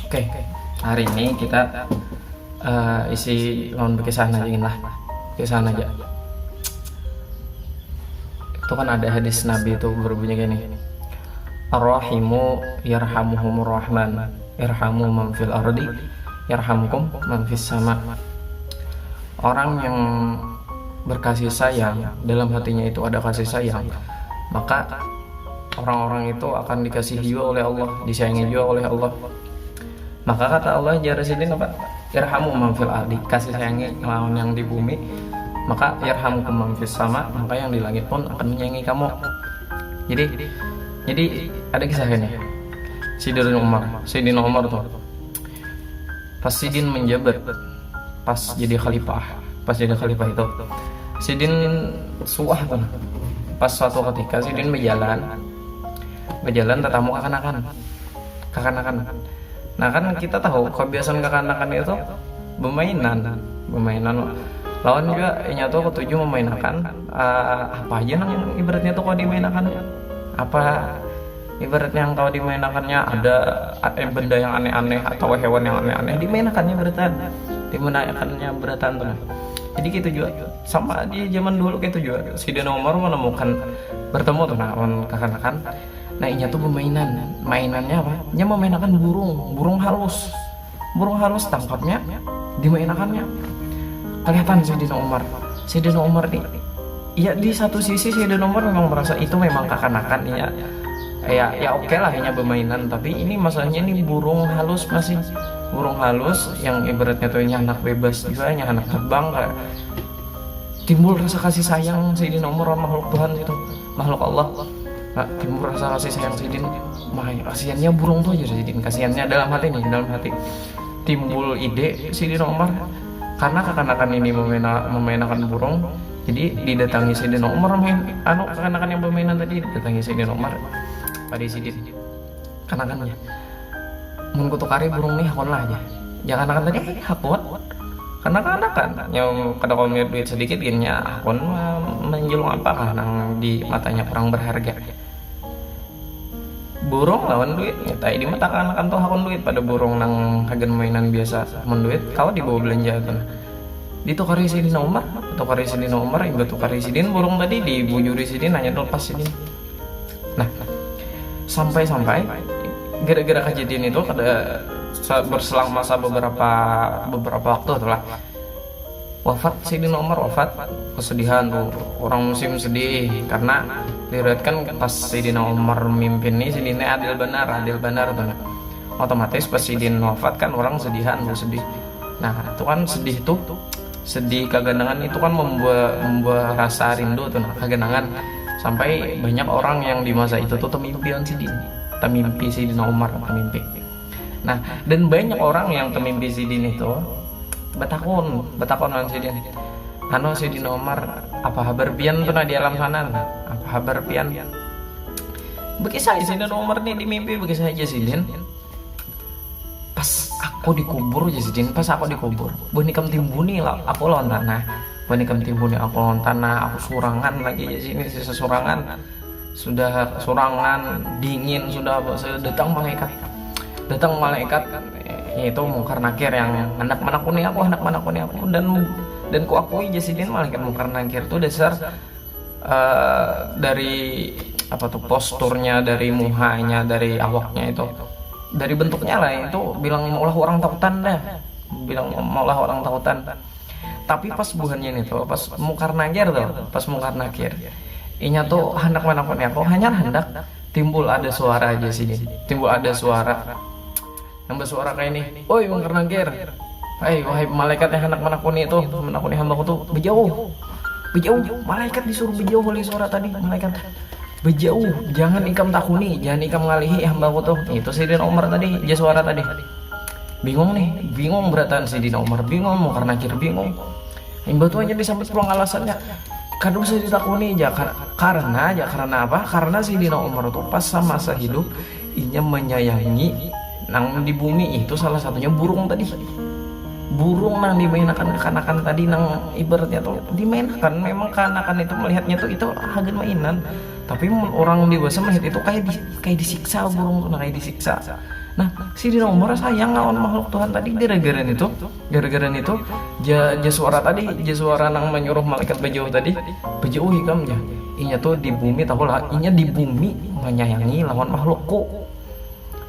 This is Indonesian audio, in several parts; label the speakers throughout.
Speaker 1: Oke, hari ini kita isi lawan berkisah aja lah, kisah aja. Itu kan ada hadis Nabi itu berbunyi gini, Ar-Rahimu yarhamuhumur Rahman, irhamu man fil ardi, yarhamkum man fis sama. Orang yang berkasih sayang, dalam hatinya itu ada kasih sayang, maka orang-orang itu akan dikasihi juga oleh Allah, disayangi juga oleh Allah. Maka kata Allah jarasidin apa? Irhamu man fil ardi, kasih sayangi lawan yang di bumi, maka yarhamukum man fis sama, maka yang di langit pun akan menyayangi kamu. Jadi ada kisahnya. Sayyidina Umar tuh pas Sidin menjabat, pas jadi khalifah itu Sidin suah tuh. Pas suatu ketika Sidin berjalan tetamu kekanakan. Nah kan kita tahu kebiasaan kekanakan itu bermainan lawan juga nyatu ketujuh memainkan apa aja nang ibaratnya tuh kalau dimainkan apa ibaratnya yang kalau dimainkannya ada benda yang aneh-aneh atau hewan yang aneh-aneh dimainkannya beratan tuh. Jadi gitu juga sama di zaman dulu gitu juga Sayyidina Umar menemukan bertemu tuh kekanakan. Nah ini tuh mainannya apa? Nya memainkan burung halus tangkapnya dimainkannya. Kelihatan Sayyidina Umar nih. Ya di satu sisi Sayyidina Umar memang merasa itu memang kekanakan ya oke lah hanya bermainan, tapi ini masalahnya ini burung halus yang ibaratnya tuh anak bebas juga, anak terbang kayak timbul rasa kasih sayang Sayyidina Umar makhluk Tuhan itu, makhluk Allah. Nah, timbul rasa kasih sayang Sidin, kasihannya burung tuh aja Sidin, kasihannya dalam hati timbul ide Sidin Umar karena kekanakan ini memainkan burung, jadi didatangi Sidin Umar kekanakan yang bermainan tadi didatangi Sidin Umar pada Sidin kanakannya mengkutukari burung nih hakon lah aja jangan kanakan tadi hakon karena kanakan yang kada kalau duit sedikit gini hakon menjulung apa nang di matanya kurang berharga. Burung lawan duit nyetai di mata kanakan tuh hakon duit pada burung nang hagen mainan biasa menduit kau dibawa belanja kan ditukari Sayyidina Umar hingga tukari Sidin burung tadi dibujuri Sidin hanya lepas Sidin. Nah sampai gara-gara kejadian itu ada berselang masa beberapa waktu telah wafat Sayyidina Umar kesedihan tuh orang muslim sedih karena diriwayatkan pas Sayyidina Umar memimpin ini Sidinnya adil benar tuh. Otomatis pas Sidin wafat kan orang sedih. Nah itu kan sedih kagandangan itu kan membuat rasa rindu tuh kagandangan sampai banyak orang yang di masa itu tuh temimpian temimpi Sayyidina Umar temimpi. Nah dan banyak orang yang temimpi Sidin itu betakun Sidin Sayyidina Umar apa kabar pian tuh di alam sana apa kabar pian bekisah Sayyidina Umar nih di mimpi bekisah aja Sidin pas aku dikubur bonikam timbuni lah aku lawan tanah aku surangan lagi aja sini sisa surangan sudah surangan dingin sudah datang malaikat itu Munkar Nakir yang anak manakuni aku dan ku akui Jasidin malaikat Munkar Nakir itu dasar dari apa tuh posturnya, dari muhanya, dari awaknya itu, dari bentuknya lah itu bilang maulah orang tautan. Tapi pas buhannya itu pas Munkar Nakir inya tuh hendak manakuni aku hanya hendak timbul ada suara aja sini yang bersuara kayak ini, oi Munkar Nakir, wahai malaikat yang hendak menakuni hambaku tuh berjauh, malaikat disuruh berjauh oleh suara tadi, malaikat berjauh, jangan ikam takuni, jangan ikam ngalihi hambaku tuh. Itu Sayyidina Umar tadi, dia suara tadi, bingung beratan Sayyidina Umar, Munkar Nakir bingung, hamba tuh hanya disambut pulang alasannya, kadang bisa ditakuni aja, karena apa? Karena Sayyidina Umar tuh pas masa hidup, inya menyayangi nang di bumi itu salah satunya burung nang dimainkan kekanakan tadi nang ibaratnya tuh dimainkan memang kekanakan itu melihatnya tuh itu hagen mainan, tapi orang dewasa melihat itu kayak disiksa burung tuh kayak disiksa. Nah, Sidina Umar sayang lawan makhluk Tuhan tadi gara-gara itu ja suara tadi, ja suara nang menyuruh malaikat bejauh tadi, bejauh hikam ya. Inya tuh di bumi tahu lah, inya di bumi menyayangi lawan makhlukku.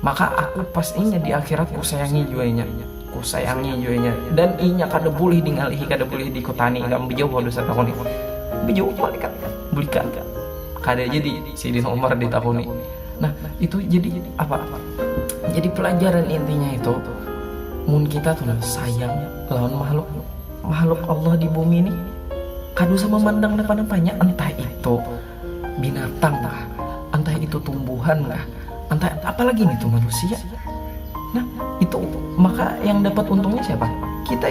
Speaker 1: Maka aku pas inya di akhirat ku sayangi juanya. Dan inya kada boleh dingalihi, kada boleh dikutani kam bejauh dosa tahun ini. Bejauh malaikat bulikan. Kada jadi Sidina Umar ditahuni. Nah, itu jadi apa? Jadi pelajaran intinya itu mun kita tuh sayang lawan makhluk Allah di bumi ini kadu sama memandang depan-depannya, entah itu binatang lah, entah itu tumbuhan lah, entah apalagi nih tuh manusia. Nah, itu maka yang dapat untungnya siapa? Kita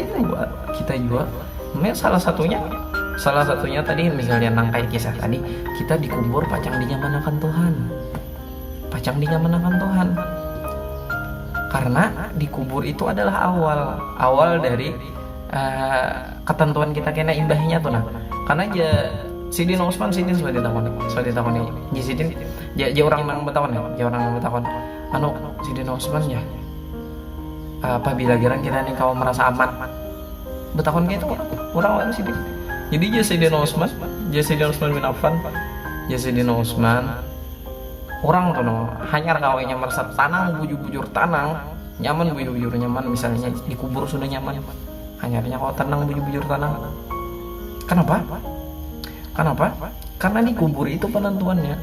Speaker 1: juga. Nah, salah satunya tadi misalnya nang kayak kisah tadi, kita dikubur pacang dinyamanakan Tuhan. Karena dikubur itu adalah awal dari ketentuan kita kena imbahnya tuh nah. Karena aja Sidin Osman sudah ditakoni. Ji Sidin ja orang nang Betawi anu Sidin Osman ya. Apabila gerang kita nih kau merasa aman. Betakon gitu orang lain Sidin. Jadi ja Sidin Osman bin Affan, orang tuh hanyar kawainya merasa tanang bujur tanang nyaman bujur nyaman, misalnya dikubur sudah nyaman, hanyarnya kalau tenang bujur tanang. Kenapa? Karena dikubur itu penentuannya.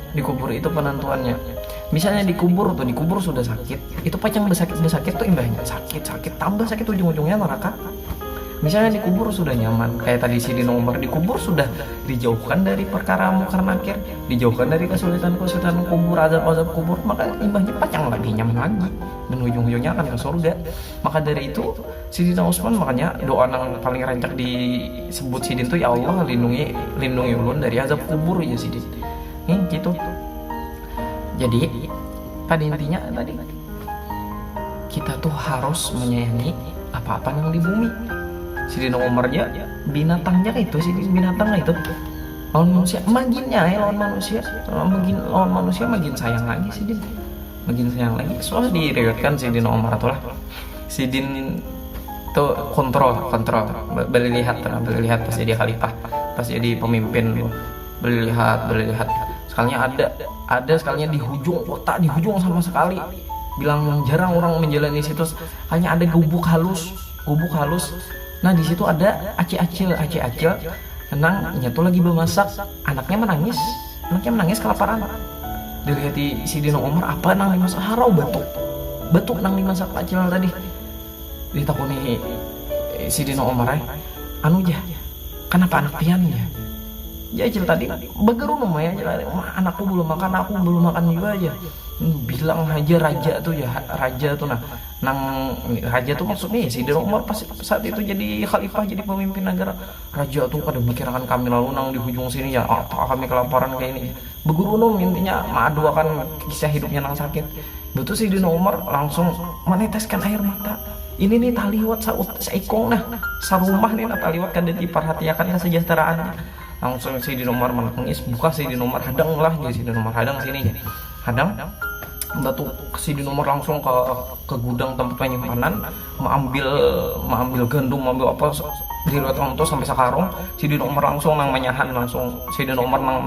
Speaker 1: Misalnya dikubur sudah sakit, itu pacang sakit tuh imbahnya sakit tambah sakit, ujung-ujungnya neraka. Misalnya dikubur sudah nyaman, kayak tadi Sidina Umar dikubur sudah dijauhkan dari perkara mungkar nakir, dijauhkan dari kesulitan kubur, azab kubur, maka imbahnya pacang lagi nyaman lagi dan ujung-ujungnya akan ke surga. Maka dari itu Sidina Utsman, makanya doa yang paling rancak disebut Sidin tuh, ya Allah lindungi ulun dari azab kubur ya Sidin. Gitu. Jadi pada intinya tadi kita tuh harus menyayangi apa-apa yang di bumi. Sidina Umarnya binatangnya itu lawan manusia maginnya lawan manusia makin sayang lagi soalnya diriwayatkan Sidina Umar itulah Sidin tuh kontrol beli lihat pas jadi khalifah, pas jadi pemimpin, beli lihat sekalinya ada sekalinya di hujung kota, di hujung sama sekali bilang jarang orang menjalani situ, hanya ada gubuk halus. Nah di situ ada acil tenang, nyatu lagi bemasak, anaknya menangis kelaparan. Dilihat Sidina Umar, apa nang dimasak? Harau batuk nang dimasak acil tadi. Ditakuni Sidina Umar, anu jah, kenapa anak pian ya? Ya acil tadi begerunum ya, anakku belum makan juga aja. Bilang aja raja tuh nah nang raja tuh maksudnya Sidina Umar pas saat itu jadi khalifah, jadi pemimpin negara. Raja tuh pada mikirkan kami lalu nang di ujung sini ya, apa kami kelaparan kayak ini, begurunum intinya mengadukan kisah hidupnya nang sakit. Betul Sidina Umar langsung meneteskan air mata. Ini nih taliwat saikong nah sarumah nih taliwat kada diperhatikan kesejahteraannya. Langsung Sidina Umar menangis, buka Sidina Umar hadang sini hadang batu. Sidina Umar langsung ke gudang tempat penyimpanan, mengambil gandum, mengambil apa di luar itu sampai sekarang. Sidina Umar langsung nang menyahan, Sidina Umar nang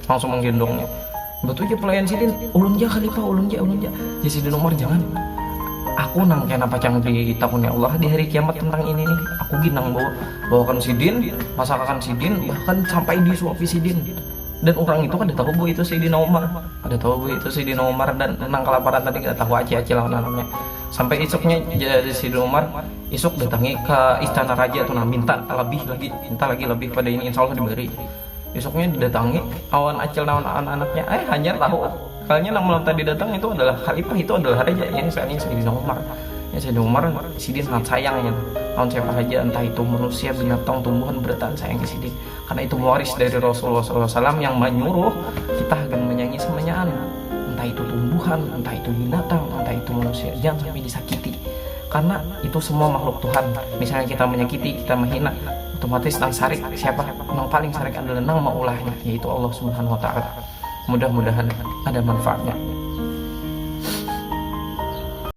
Speaker 1: langsung menggendongnya. Batu aja pelayan Sidin, ulun ja khalifah, ulun ja. Ya Sidina Umar jangan. Aku nang kena pacang di tahun ya Allah di hari kiamat tentang ini nih. Aku ginang bawakan Sidin, masakan Sidin, bahkan sampai disuapi Sidin. Dan orang itu kan tahu bahwa itu Sidina Umar, dan nang kelaparan tadi kita tahu aja lawan anaknya. Sampai esoknya jadi Sidina Umar esok datangi ke istana raja tuh, minta lagi lebih pada ini, insya Allah diberi. Esoknya didatangi awan acil lawan anak-anaknya, hanya tahu kalinya nang malam tadi datang itu adalah khalifah, itu adalah raja yang sekarang Sidina Umar. Ya Sidina Umar Sidin sangat sayangnya lawan siapa saja, entah itu manusia, binatang, tumbuhan, bertahan sayang Sidin, karena itu waris dari Rasulullah SAW yang menyuruh kita akan menyayangi semuanya, entah itu tumbuhan, entah itu binatang, entah itu manusia, jangan sampai disakiti, karena itu semua makhluk Tuhan. Misalnya kita menyakiti, kita menghina, otomatis nang sarik siapa? Nang paling sarik adalah nang maulahnya, yaitu Allah Subhanahu wa Ta'ala. Mudah-mudahan ada manfaatnya.